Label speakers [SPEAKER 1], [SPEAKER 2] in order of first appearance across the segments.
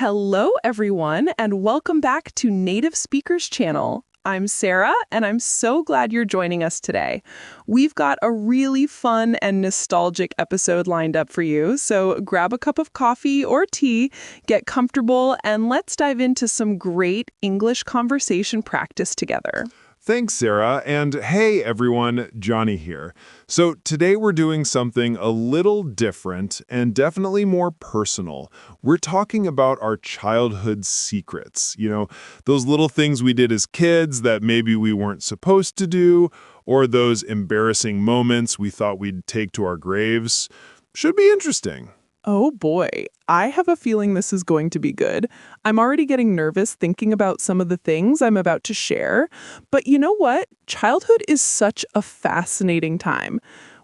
[SPEAKER 1] Hello, everyone, and welcome back to Native Speakers Channel. I'm Sarah, and I'm so glad you're joining us today. We've got a really fun and nostalgic episode lined up for you, so grab a cup of coffee or tea, get comfortable, and let's dive into some great English conversation practice together.
[SPEAKER 2] Thanks, Sarah. And hey, everyone, Johnny here. So today we're doing something a little different and definitely more personal. We're talking about our childhood secrets. Those little things we did as kids that maybe we weren't supposed to do, or those embarrassing moments we thought we'd take to our graves. Should be interesting.
[SPEAKER 1] Oh boy, I have a feeling this is going to be good. I'm already getting nervous thinking about some of the things I'm about to share. But you know what? Childhood is such a fascinating time.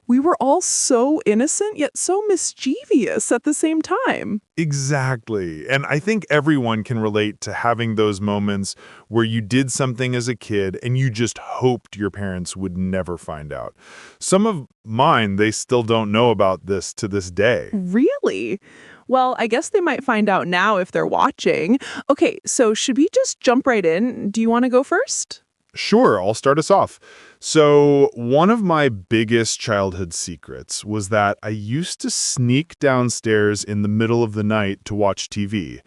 [SPEAKER 1] We were all so innocent, yet so mischievous at the same time.
[SPEAKER 2] Exactly. And I think everyone can relate to having those moments where you did something as a kid and you just hoped your parents would never find out. Some of mine, they still don't know about this to this day.
[SPEAKER 1] Really? Well, I guess they might find out now if they're watching. Okay, so should we just jump right in? Do you want to go first?
[SPEAKER 2] Sure, I'll start us off. So, one of my biggest childhood secrets was that I used to sneak downstairs in the middle of the night to watch TV.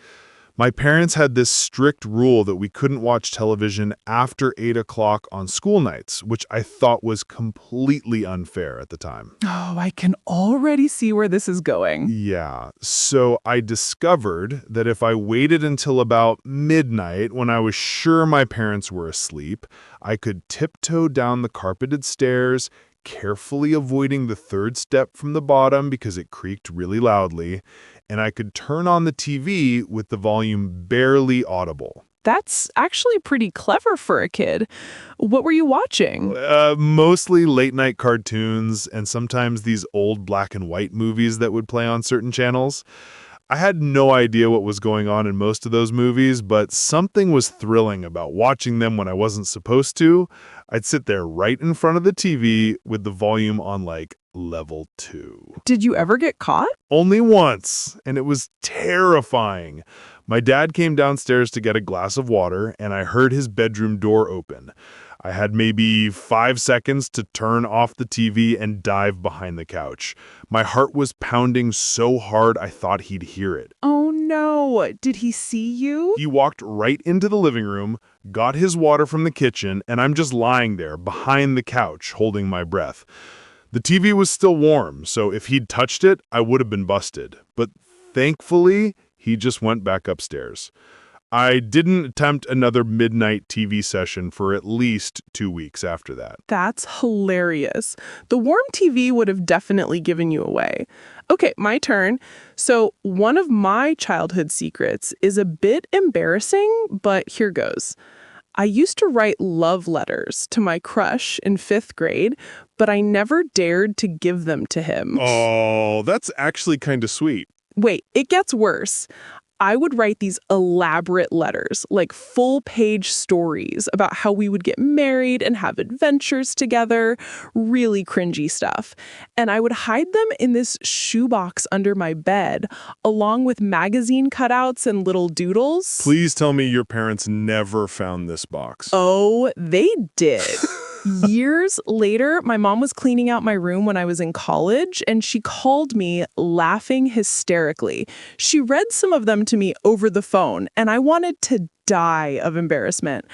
[SPEAKER 2] My parents had this strict rule that we couldn't watch television after 8 o'clock on school nights, which I thought was completely unfair at the time.
[SPEAKER 1] Oh, I can already see where this is going.
[SPEAKER 2] Yeah, so I discovered that if I waited until about midnight when I was sure my parents were asleep, I could tiptoe down the carpeted stairs, carefully avoiding the third step from the bottom because it creaked really loudly, and I could turn on the TV with the volume barely audible.
[SPEAKER 1] That's actually pretty clever for a kid. What were you watching?
[SPEAKER 2] Mostly late-night cartoons and sometimes these old black and white movies that would play on certain channels. I had no idea what was going on in most of those movies, but something was thrilling about watching them when I wasn't supposed to. I'd sit there right in front of the TV with the volume on like level 2.
[SPEAKER 1] Did you ever get caught?
[SPEAKER 2] Only once, and it was terrifying. My dad came downstairs to get a glass of water, and I heard his bedroom door open. I had maybe 5 seconds to turn off the TV and dive behind the couch. My heart was pounding so hard I thought he'd hear it.
[SPEAKER 1] Oh no, did he see you?
[SPEAKER 2] He walked right into the living room, got his water from the kitchen, and I'm just lying there behind the couch holding my breath. The TV was still warm, so if he'd touched it, I would have been busted. But thankfully, he just went back upstairs. I didn't attempt another midnight TV session for at least 2 weeks after that.
[SPEAKER 1] That's hilarious. The warm TV would have definitely given you away. Okay, my turn. So one of my childhood secrets is a bit embarrassing, but here goes. I used to write love letters to my crush in 5th grade, but I never dared to give them to him.
[SPEAKER 2] Oh, that's actually kind of sweet.
[SPEAKER 1] Wait, it gets worse. I would write these elaborate letters, like full-page stories about how we would get married and have adventures together, really cringy stuff. And I would hide them in this shoebox under my bed, along with magazine cutouts and little doodles.
[SPEAKER 2] Please tell me your parents never found this box.
[SPEAKER 1] Oh, they did. Years later, my mom was cleaning out my room when I was in college, and she called me laughing hysterically. She read some of them to me over the phone, and I wanted to die of embarrassment.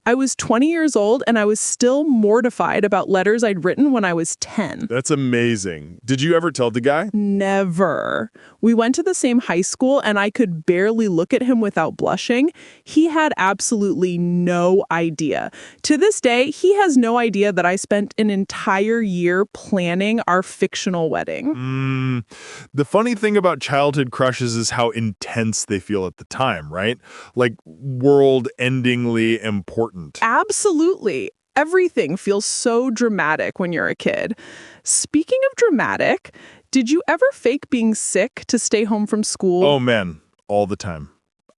[SPEAKER 1] I was 20 years old, and I was still mortified about letters I'd written when I was 10.
[SPEAKER 2] That's amazing. Did you ever tell the guy?
[SPEAKER 1] Never. We went to the same high school, and I could barely look at him without blushing. He had absolutely no idea. To this day, he has no idea that I spent an entire year planning our fictional wedding.
[SPEAKER 2] The funny thing about childhood crushes is how intense they feel at the time, right? Like world-endingly important.
[SPEAKER 1] Absolutely. Everything feels so dramatic when you're a kid. Speaking of dramatic, did you ever fake being sick to stay home from school?
[SPEAKER 2] Oh man, all the time.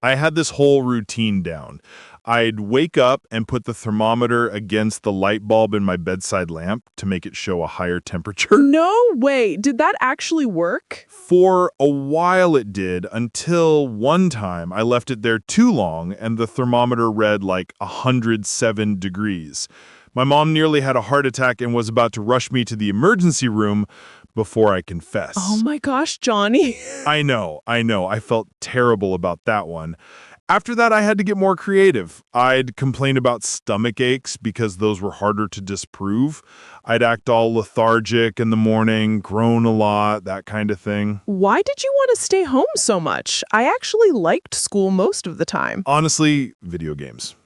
[SPEAKER 2] I had this whole routine down.
[SPEAKER 3] I'd wake up and put the thermometer against the light bulb in my bedside lamp to make it show a higher temperature.
[SPEAKER 1] No way. Did that actually work?
[SPEAKER 3] For a while it did, until one time I left it there too long and the thermometer read like 107 degrees. My mom nearly had a heart attack and was about to rush me to the emergency room before I confess.
[SPEAKER 1] Oh my gosh, Johnny.
[SPEAKER 3] I know. I felt terrible about that one. After that, I had to get more creative. I'd complain about stomach aches because those were harder to disprove. I'd act all lethargic in the morning, groan a lot, that kind of thing.
[SPEAKER 1] Why did you want to stay home so much? I actually liked school most of the time.
[SPEAKER 3] Honestly, video games.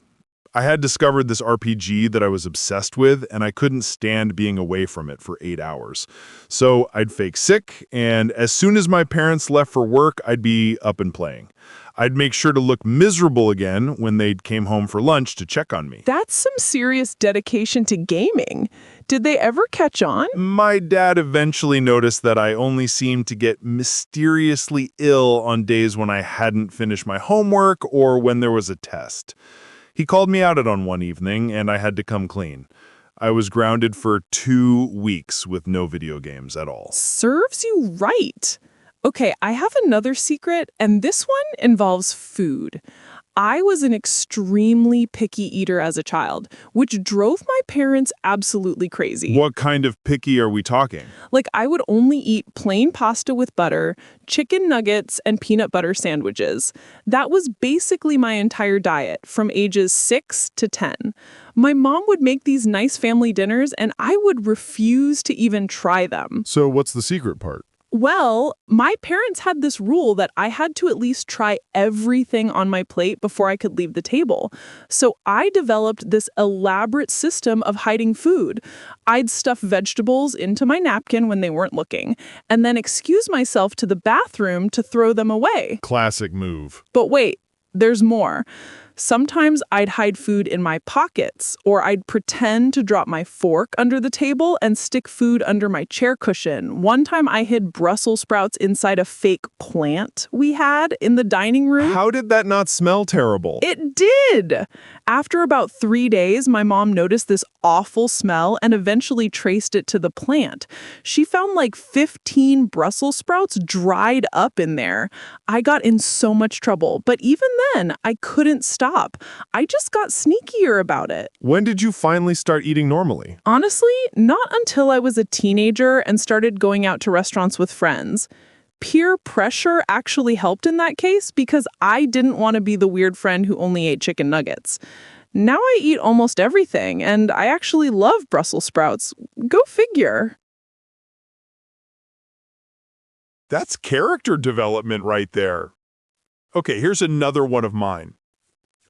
[SPEAKER 3] I had discovered this RPG that I was obsessed with, and I couldn't stand being away from it for 8 hours. So I'd fake sick, and as soon as my parents left for work, I'd be up and playing. I'd make sure to look miserable again when they came home for lunch to check on me.
[SPEAKER 1] That's some serious dedication to gaming. Did they ever catch on?
[SPEAKER 3] My dad eventually noticed that I only seemed to get mysteriously ill on days when I hadn't finished my homework or when there was a test. He called me out on one evening, and I had to come clean. I was grounded for 2 weeks with no video games at all.
[SPEAKER 1] Serves you right. Okay, I have another secret, and this one involves food. I was an extremely picky eater as a child, which drove my parents absolutely crazy.
[SPEAKER 3] What kind of picky are we talking?
[SPEAKER 1] Like, I would only eat plain pasta with butter, chicken nuggets, and peanut butter sandwiches. That was basically my entire diet from ages 6 to 10. My mom would make these nice family dinners, and I would refuse to even try them.
[SPEAKER 3] So what's the secret part?
[SPEAKER 1] Well, my parents had this rule that I had to at least try everything on my plate before I could leave the table. So I developed this elaborate system of hiding food. I'd stuff vegetables into my napkin when they weren't looking, and then excuse myself to the bathroom to throw them away.
[SPEAKER 3] Classic move.
[SPEAKER 1] But wait, there's more. Sometimes I'd hide food in my pockets, or I'd pretend to drop my fork under the table and stick food under my chair cushion. One time I hid Brussels sprouts inside a fake plant we had in the dining room.
[SPEAKER 2] How did that not smell terrible?
[SPEAKER 1] It did! After about 3 days, my mom noticed this awful smell and eventually traced it to the plant. She found like 15 Brussels sprouts dried up in there. I got in so much trouble, but even then, I couldn't stop. I just got sneakier about it.
[SPEAKER 2] When did you finally start eating normally?
[SPEAKER 1] Honestly, not until I was a teenager and started going out to restaurants with friends. Peer pressure actually helped in that case because I didn't want to be the weird friend who only ate chicken nuggets. Now I eat almost everything, and I actually love Brussels sprouts. Go figure.
[SPEAKER 2] That's character development right there. Okay, here's another one of mine.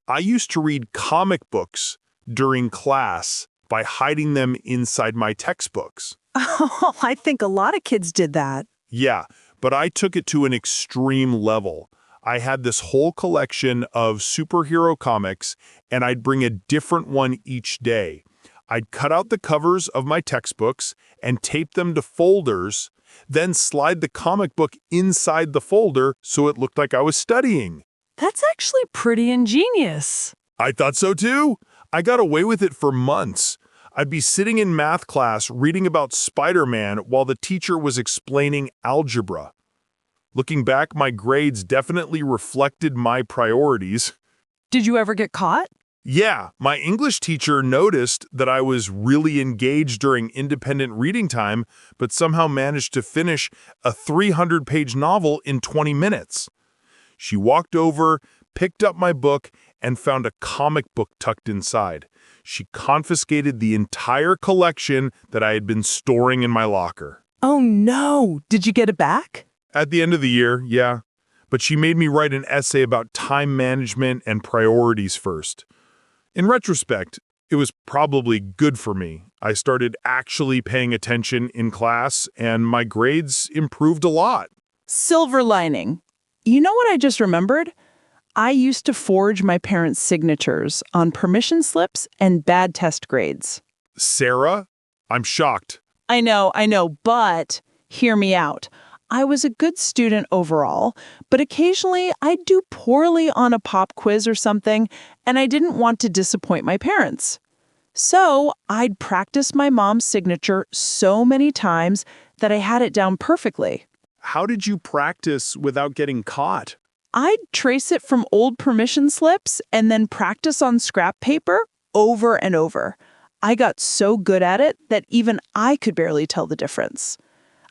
[SPEAKER 2] I used to read comic books during class by hiding them inside my textbooks.
[SPEAKER 4] Oh, I think a lot of kids did that.
[SPEAKER 2] Yeah, but I took it to an extreme level. I had this whole collection of superhero comics, and I'd bring a different one each day. I'd cut out the covers of my textbooks and tape them to folders, then slide the comic book inside the folder so it looked like I was studying.
[SPEAKER 4] That's actually pretty ingenious.
[SPEAKER 2] I thought so too. I got away with it for months. I'd be sitting in math class reading about Spider-Man while the teacher was explaining algebra. Looking back, my grades definitely reflected my priorities.
[SPEAKER 4] Did you ever get caught?
[SPEAKER 2] Yeah, my English teacher noticed that I was really engaged during independent reading time, but somehow managed to finish a 300-page novel in 20 minutes. She walked over, picked up my book, and found a comic book tucked inside. She confiscated the entire collection that I had been storing in my locker.
[SPEAKER 4] Oh no! Did you get it back?
[SPEAKER 2] At the end of the year, yeah. But she made me write an essay about time management and priorities first. In retrospect, it was probably good for me. I started actually paying attention in class, and my grades improved a lot.
[SPEAKER 4] Silver lining. You know what I just remembered? I used to forge my parents' signatures on permission slips and bad test grades.
[SPEAKER 2] Sarah, I'm shocked.
[SPEAKER 4] I know, but hear me out. I was a good student overall, but occasionally I'd do poorly on a pop quiz or something, and I didn't want to disappoint my parents. So I'd practice my mom's signature so many times that I had it down perfectly.
[SPEAKER 3] How did you practice without getting caught?
[SPEAKER 4] I'd trace it from old permission slips and then practice on scrap paper over and over. I got so good at it that even I could barely tell the difference.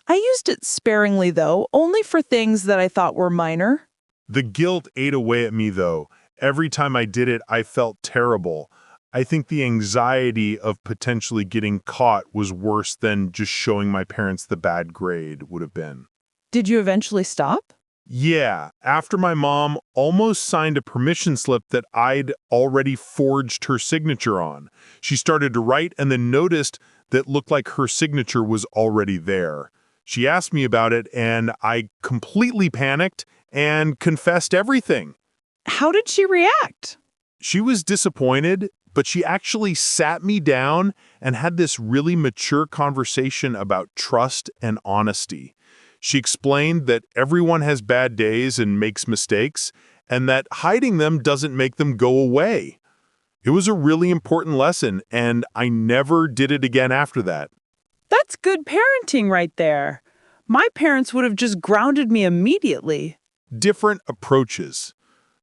[SPEAKER 4] I used it sparingly, though, only for things that I thought were minor.
[SPEAKER 3] The guilt ate away at me, though. Every time I did it, I felt terrible. I think the anxiety of potentially getting caught was worse than just showing my parents the bad grade would have been.
[SPEAKER 4] Did you eventually stop?
[SPEAKER 3] Yeah, after my mom almost signed a permission slip that I'd already forged her signature on. She started to write and then noticed that looked like her signature was already there. She asked me about it and I completely panicked and confessed everything.
[SPEAKER 4] How did she react?
[SPEAKER 3] She was disappointed, but she actually sat me down and had this really mature conversation about trust and honesty. She explained that everyone has bad days and makes mistakes, and that hiding them doesn't make them go away. It was a really important lesson, and I never did it again after that.
[SPEAKER 4] That's good parenting right there. My parents would have just grounded me immediately.
[SPEAKER 3] Different approaches.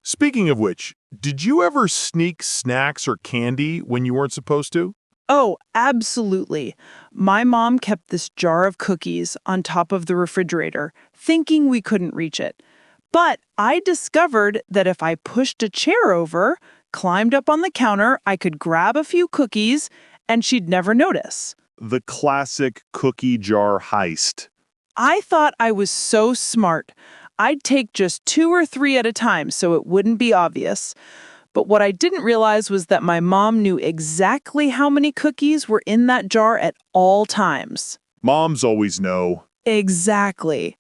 [SPEAKER 3] Speaking of which, did you ever sneak snacks or candy when you weren't supposed to?
[SPEAKER 4] Oh, absolutely. My mom kept this jar of cookies on top of the refrigerator, thinking we couldn't reach it. But I discovered that if I pushed a chair over, climbed up on the counter, I could grab a few cookies, and she'd never notice.
[SPEAKER 3] The classic cookie jar heist.
[SPEAKER 4] I thought I was so smart. I'd take just 2 or 3 at a time so it wouldn't be obvious. But what I didn't realize was that my mom knew exactly how many cookies were in that jar at all times.
[SPEAKER 3] Moms always know.
[SPEAKER 4] Exactly.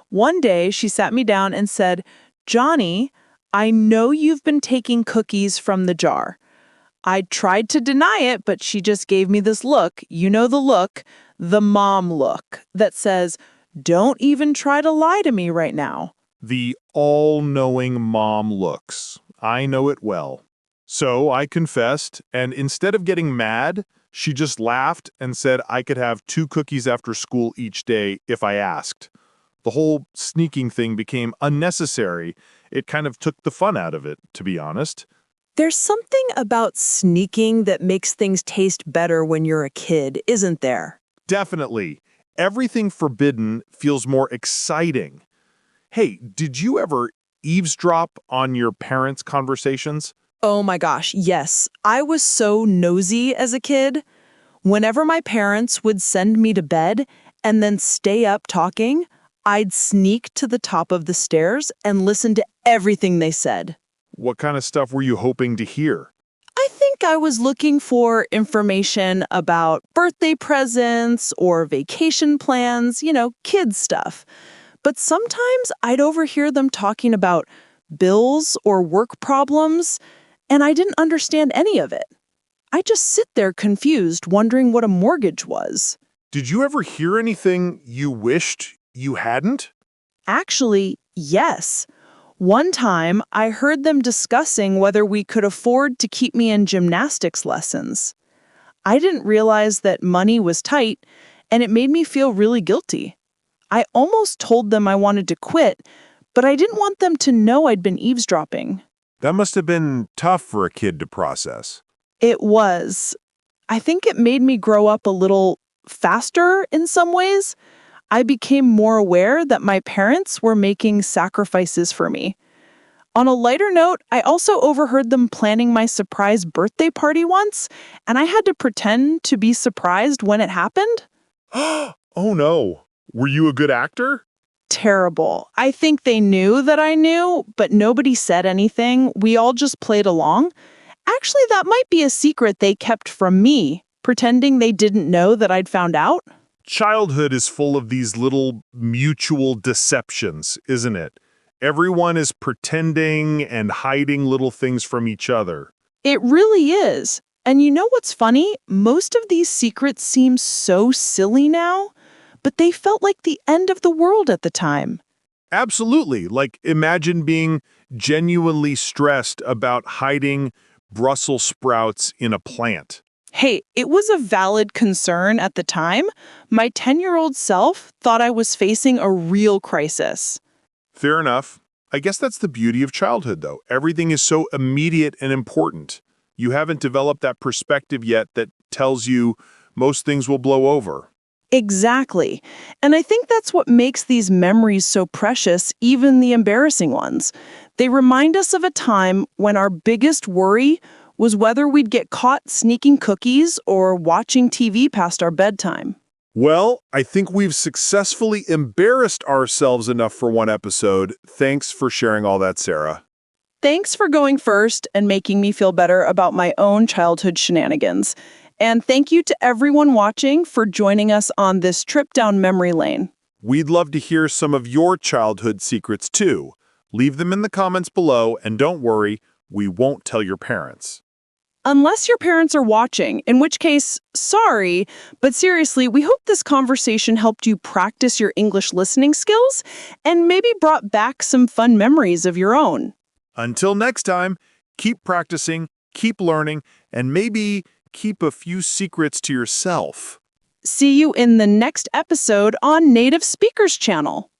[SPEAKER 4] One day, she sat me down and said, "Johnny, I know you've been taking cookies from the jar." I tried to deny it, but she just gave me this look, you know the look, the mom look, that says, "Don't even try to lie to me right now."
[SPEAKER 3] The all-knowing mom looks. I know it well. So I confessed, and instead of getting mad, she just laughed and said I could have 2 cookies after school each day if I asked. The whole sneaking thing became unnecessary. It kind of took the fun out of it, to be honest.
[SPEAKER 5] There's something about sneaking that makes things taste better when you're a kid, isn't there?
[SPEAKER 3] Definitely. Everything forbidden feels more exciting. Hey, did you ever eavesdrop on your parents' conversations?
[SPEAKER 5] Oh my gosh, yes. I was so nosy as a kid. Whenever my parents would send me to bed and then stay up talking, I'd sneak to the top of the stairs and listen to everything they said.
[SPEAKER 3] What kind of stuff were you hoping to hear?
[SPEAKER 5] I think I was looking for information about birthday presents or vacation plans, kid stuff. But sometimes I'd overhear them talking about bills or work problems, and I didn't understand any of it. I'd just sit there confused, wondering what a mortgage was.
[SPEAKER 3] Did you ever hear anything you wished you hadn't?
[SPEAKER 5] Actually, yes. One time, I heard them discussing whether we could afford to keep me in gymnastics lessons. I didn't realize that money was tight, and it made me feel really guilty. I almost told them I wanted to quit, but I didn't want them to know I'd been eavesdropping.
[SPEAKER 3] That must have been tough for a kid to process.
[SPEAKER 5] It was. I think it made me grow up a little faster in some ways. I became more aware that my parents were making sacrifices for me. On a lighter note, I also overheard them planning my surprise birthday party once, and I had to pretend to be surprised when it happened.
[SPEAKER 3] Oh no. Were you a good actor?
[SPEAKER 5] Terrible. I think they knew that I knew, but nobody said anything. We all just played along. Actually, that might be a secret they kept from me, pretending they didn't know that I'd found out.
[SPEAKER 3] Childhood is full of these little mutual deceptions, isn't it? Everyone is pretending and hiding little things from each other.
[SPEAKER 5] It really is. And you know what's funny? Most of these secrets seem so silly now, but they felt like the end of the world at the time.
[SPEAKER 3] Absolutely. Like, imagine being genuinely stressed about hiding Brussels sprouts in a plant.
[SPEAKER 5] Hey, it was a valid concern at the time. My 10-year-old self thought I was facing a real crisis.
[SPEAKER 3] Fair enough. I guess that's the beauty of childhood, though. Everything is so immediate and important. You haven't developed that perspective yet that tells you most things will blow over.
[SPEAKER 5] Exactly. And I think that's what makes these memories so precious, even the embarrassing ones. They remind us of a time when our biggest worry was whether we'd get caught sneaking cookies or watching TV past our bedtime.
[SPEAKER 3] Well, I think we've successfully embarrassed ourselves enough for one episode. Thanks for sharing all that, Sarah.
[SPEAKER 5] Thanks for going first and making me feel better about my own childhood shenanigans. And thank you to everyone watching for joining us on this trip down memory lane.
[SPEAKER 3] We'd love to hear some of your childhood secrets, too. Leave them in the comments below, and don't worry, we won't tell your parents.
[SPEAKER 5] Unless your parents are watching, in which case, sorry, but seriously, we hope this conversation helped you practice your English listening skills and maybe brought back some fun memories of your own.
[SPEAKER 3] Until next time, keep practicing, keep learning, and maybe keep a few secrets to yourself.
[SPEAKER 5] See you in the next episode on Native Speakers Channel.